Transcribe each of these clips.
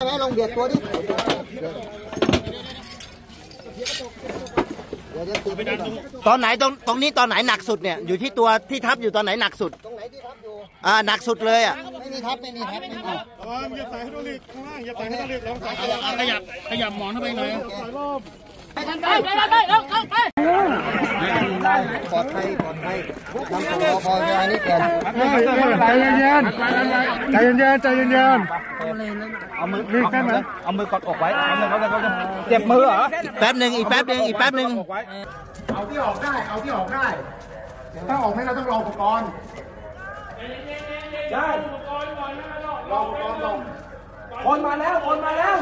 ไหมลองเบียดตัวดิตอนไหนตรงนี้ตอนไหนหนักสุดเนี่ยอยู่ที่ตัวที่ทับอยู่ตอนไหนหนักสุดตรงไหนที่ทับอยู่หนักสุดเลยไม่มีทับอย่าใส่ให้ตัวเล็กข้างล่างอย่าใส่ให้ตัวเล็กลองใส่ขยับหมอนเข้าไปหน่อยไปปลอดภัยนำตัวพอใจนิดเดียวใจเย็นเอามือแค่ไหนเอามือกดอกไว้เขาจะเจ็บมือเหรอแป๊บหนึ่งอีกแป๊บหนึ่งเอาที่ออกได้ถ้าออกไม่เราต้องรออุปกรณ์ใช่รออุปกรณ์ลงคนมาแล้วไม่ไหวแล้ว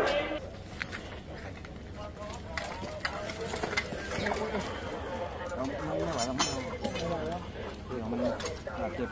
มันเจ็บ